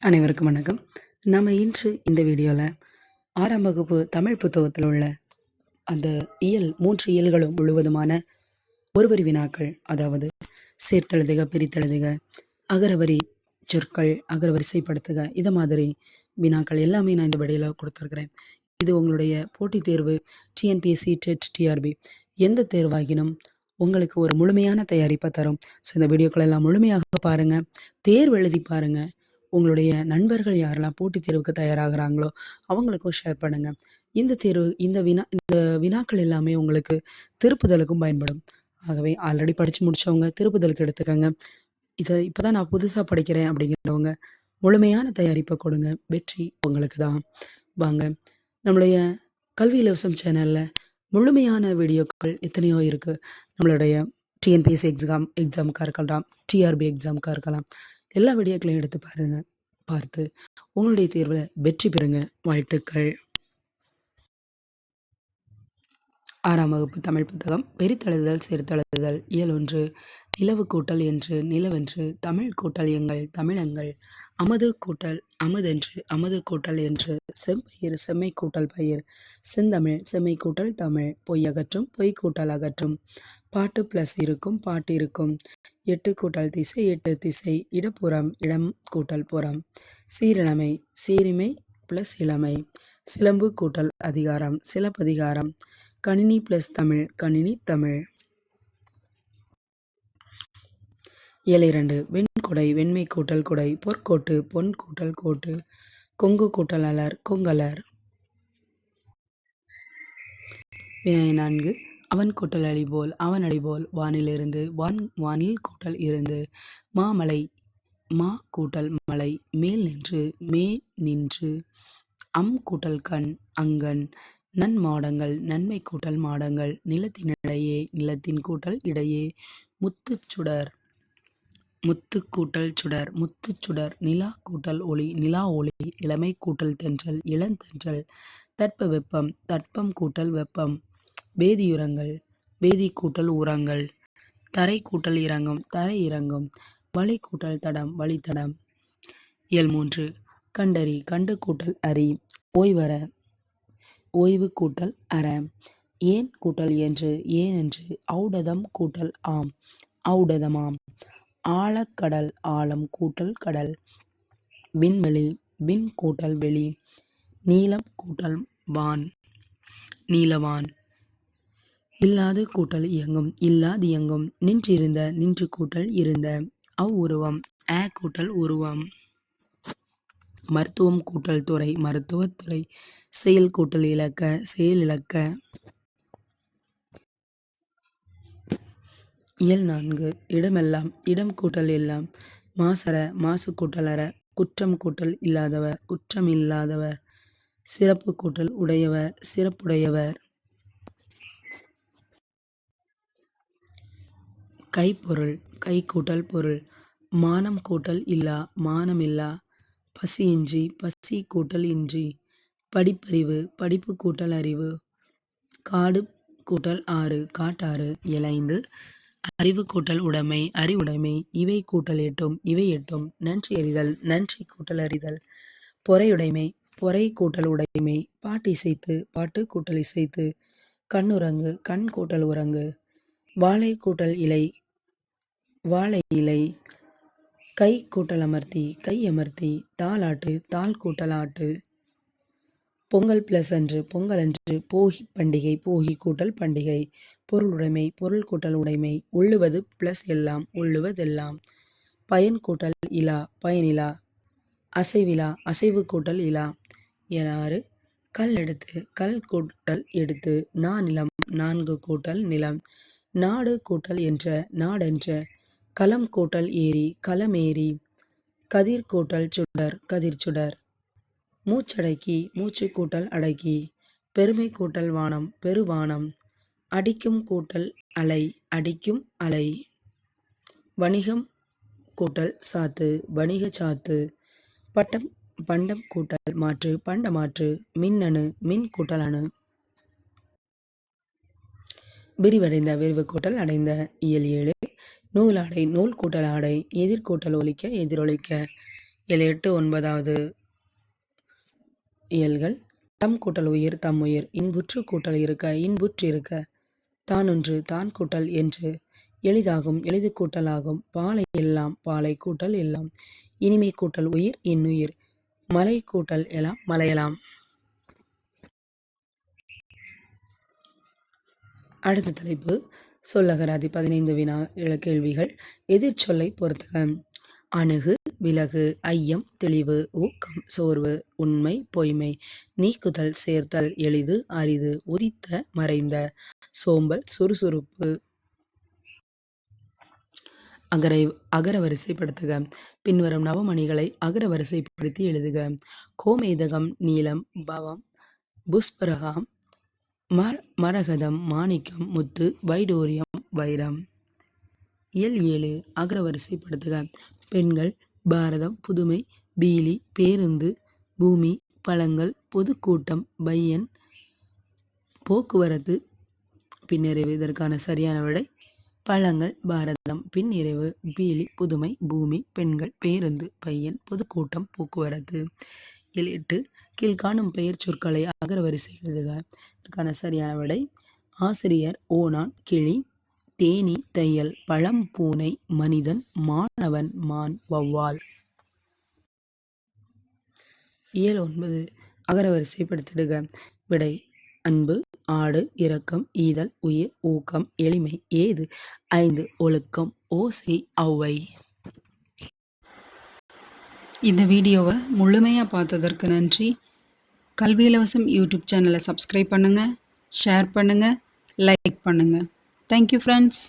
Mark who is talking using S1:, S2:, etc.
S1: அனைவருக்கும் வணக்கம். நம்ம இன்று இந்த வீடியோவில் 6ஆம் வகுப்பு தமிழ் புத்தகத்தில் உள்ள அந்த 3 இயல்களும் முழுவதுமான ஒருவரி வினாக்கள், அதாவது சேர்த்தெழுதுக, பிரித்தெழுதுக, அகரவரி சொற்கள், அகரவரிசைப்படுத்துக, இதை மாதிரி வினாக்கள் எல்லாமே நான் இந்த வீடியோவில் கொடுத்துருக்குறேன். இது உங்களுடைய போட்டித் தேர்வு டிஎன்பிஎஸ்சி, டெட், டிஆர்பி எந்த தேர்வாகினும் உங்களுக்கு ஒரு முழுமையான தயாரிப்பை தரும். ஸோ இந்த வீடியோக்கள் எல்லாம் முழுமையாக பாருங்கள், தேர்வு எழுதி பாருங்கள். உங்களுடைய நண்பர்கள் யாரெல்லாம் போட்டித் தேர்வுக்கு தயாராகிறாங்களோ அவங்களுக்கும் ஷேர் பண்ணுங்கள். இந்த வினாக்கள் எல்லாமே உங்களுக்கு திருப்புதலுக்கும் பயன்படும். ஆகவே ஆல்ரெடி படித்து முடித்தவங்க திருப்புதலுக்கு எடுத்துக்கோங்க. இதை இப்போ தான் நான் புதுசாக படிக்கிறேன் அப்படிங்கிறவங்க முழுமையான தயாரிப்பை கொடுங்க. வெற்றி உங்களுக்கு தான். வாங்க, நம்மளுடைய கல்வி இலவசம் சேனலில் முழுமையான வீடியோக்கள் எத்தனையோ இருக்குது. நம்மளுடைய டிஎன்பிஎஸ்சி எக்ஸாமுக்காக இருக்கலாம், டிஆர்பி எக்ஸாமுக்காக இருக்கலாம். எல்லா வீடியோக்களையும் எடுத்து பார்த்து உங்களுடைய தேர்வில் வெற்றி பெறுங்க. வாழ்த்துக்கள். 6ஆம் வகுப்பு தமிழ் புத்தகம் பிரித்தெழுதுதல், சேர்த்தெழுதுதல். இயல் 1. நிலவு கூட்டல் என்று, நிலவென்று, தமிழ் கூட்டல் எங்கள், தமிழங்கள், அமது கூட்டல் அமுதென்று, அமது கூட்டல் என்று, செம்பயிர், செம்மை கூட்டல் பயிர், செந்தமிழ், செம்மை கூட்டல் தமிழ், பொய் அகற்றும், பொய் கூட்டல் அகற்றும், பாட்டு ப்ளஸ் இருக்கும், பாட்டு இருக்கும், எட்டு கூட்டல் திசை, எட்டு திசை, இடப்புறம், இடம் கூட்டல் புறம், சீரிழமை, சீரிமை ப்ளஸ் இளமை, சிலம்பு கூட்டல் அதிகாரம், சிலப்பதிகாரம், கணினி ப்ளஸ் தமிழ், கணினி தமிழ். இயல் 2. வெண்கொடை, வெண்மை கூட்டல் கொடை, பொற்கோட்டு, பொன் கூட்டல் கோட்டு, கொங்கு கூட்டல் அலர், கொங்கலர். வினாய் 4. அவன் கூட்டல் அடிபோல், அவன் அடிபோல், வானிலிருந்து, வானில் கூட்டல் இருந்து, மாமலை, மா கூட்டல் மலை, மேல் நின்று, மே நின்று, கூட்டல் கண், அங்கன், நன்மாடங்கள், நன்மை கூட்டல் மாடங்கள், நிலத்தினிடையே, நிலத்தின் கூட்டல் இடையே, முத்துச்சுடர், முத்து கூட்டல் சுடர், முத்துச்சுடர், நிலா கூட்டல் ஒளி, நிலா ஒளி, இளமை கூட்டல் தென்றல், இளந்தென்றல், தட்ப வெப்பம், தட்பம் கூட்டல் வெப்பம், வேதியுரங்கள், வேதி கூட்டல் உரங்கள், தரை கூட்டல் இறங்கும், தரை இறங்கும், வளை கூட்டல் தடம், வழித்தடம். இயல் 3. கண்டறி, கண்டு கூட்டல் அறி, ஓய்வர, ஓய்வு கூட்டல் அற, ஏன் கூட்டல் என்று, ஏனென்று, ஔடதம் கூட்டல் ஆம், ஔடதமாம், ஆழக்கடல், ஆழம் கூட்டல் கடல், விண்வெளி, விண் கூட்டல் வெளி, நீலம் கூட்டல் வான், நீலவான், இல்லாது கூட்டல் இயங்கும், இல்லாதியங்கும், நின்றிருந்த, நின்று கூட்டல் இருந்த, அவ்வுருவம், கூட்டல் உருவம், மருத்துவம் கூட்டல் துறை, மருத்துவத்துறை, செயல் கூட்டல் இலக்க, செயல் இலக்க. இயல் 4. இடமெல்லாம், இடம் கூட்டல் எல்லாம், மாசற, மாசு கூட்டல் அற, குற்றம் கூட்டல் இல்லாதவர், குற்றம் இல்லாதவர், சிறப்பு கூட்டல் உடையவர், சிறப்புடையவர், கைப்பொருள், கை கூட்டல் பொருள், மானம் கூட்டல் இல்லா, மானம் இல்லா, பசியின்றி, பசி கூட்டல் இன்றி, படிப்பறிவு, படிப்பு கூட்டல் அறிவு, காடு கூட்டல் ஆறு, காட்டாறு. இயல் 5. அறிவு கூட்டல் உடைமை, அறிவுடைமை, இவை கூட்டல் எட்டும், இவை எட்டும், நன்றி அறிதல், நன்றி கூட்டல் அறிதல், பொறையுடைமை, பொறை கூட்டல் உடைமை, பாட்டு இசைத்து, பாட்டு கூட்டல் இசைத்து, கண்ணுறங்கு, கண் கூட்டல் உறங்கு, வாழை கூட்டல் இலை, வாழை இலை, கை கூட்டல் அமர்த்தி, கை அமர்த்தி, தாளாட்டு, தாள் கூட்டல் ஆட்டு, பொங்கல் பிளஸ் அன்று, பொங்கல் அன்று, போகி பண்டிகை, போகி கூட்டல் பண்டிகை, பொருளுடைமை, பொருள் கூட்டல் உடைமை, உள்ளுவது பிளஸ் எல்லாம், உள்ளுவதெல்லாம், பயன் கூட்டல் இலா, பயனிலா, அசைவிலா, அசைவு கூட்டல் இலா. இயல் 6. கல் எடுத்து, கல் கூட்டல் எடுத்து, நிலம், 4 கூட்டல் நிலம், நாடு கூட்டல் என்ற, நாடென்ற, களம் கூட்டல் ஏரி, களமேரி, கதிர் கூட்டல் சுடர், கதிர் சுடர், மூச்சடக்கி, மூச்சு கூட்டல் அடக்கி, பெருமை கூட்டல் வானம், பெருவானம், அடிக்கும் கூட்டல் அலை, அடிக்கும் அலை, வணிகம் கூட்டல் சாத்து, வணிக சாத்து, பட்டம், பண்டம் கூட்டல் மாற்று, பண்ட மாற்று, மின்னணு, மின் கூட்டல் அணு, விரிவடைந்த, விரிவு கூட்டல் அடைந்த. இயல் 7. நூலாடை, நூல் கூட்டல் ஆடை, எதிர்கூட்டல் ஒலிக்க, எதிரொலிக்க, 7 8 9வது இயல்கள். தம் கூட்டல் உயிர் தம் உயிர். இன்புற்று கூட்டல் இருக்க இன்புற்று இருக்க. தானொன்று தான் கூட்டல் என்று. எளிதாகும் எளிது கூட்டல் ஆகும். பாலை எல்லாம் பாலை கூட்டல் எல்லாம். இனிமை கூட்டல் உயிர் இன்னுயிர். மலை கூட்டல் எலாம் மலையலாம். அடுத்த தலைப்பு சொல்லகராதி. 15 வினா கேள்விகள். எதிர்ச்சொல்லை பொறுத்துக. அணுகு விலகு ஐயம் தெளிவு ஊக்கம் சோர்வு உண்மை பொய்மை நீக்குதல் சேர்த்தல் எளிது அரிது உதித்த மறைந்த சோம்பல் சுறுசுறுப்பு. அகர வரிசைப்படுத்துக. பின்வரும் நவமணிகளை அகர வரிசைப்படுத்தி எழுதுக. கோமேதகம் நீலம் பவம் புஷ்பரகம் மரகதம் மாணிக்கம் முத்து வைடூரியம் வைரம். இயல் 7 அகர வரிசைப்படுத்துக. பெண்கள் பாரதம் புதுமை பீலி பேருந்து பூமி பழங்கள் பொதுக்கூட்டம் பையன் போக்குவரத்து பின்னிறைவு. இதற்கான சரியான விடை பழங்கள் பாரதம் பின்னிறைவு பீலி புதுமை பூமி பெண்கள் பேருந்து பையன் பொதுக்கூட்டம் போக்குவரத்து. இயல் 8 கீழ்காணும் பெயர் சொற்களை அகர வரிசை எழுதுக. இதற்கான சரியான விடை ஆசிரியர் ஓணான் கிளி தேனீ தையல் பழம் பூனை மனிதன் மாணவன் மான் வௌவால். இயல் 9 அகர வரிசைப்படுத்திடுக. விடை அன்பு ஆடு இரக்கம் ஈதல் உயிர் ஊக்கம் எளிமை ஏது 5 ஒழுக்கம் ஓசை ஔவை.
S2: இந்த வீடியோவை முழுமையாக பார்த்ததற்கு நன்றி. கல்வி இலவசம் யூடியூப் சேனலை சப்ஸ்கிரைப் பண்ணுங்கள், ஷேர் பண்ணுங்கள், லைக் பண்ணுங்கள். Thank you friends.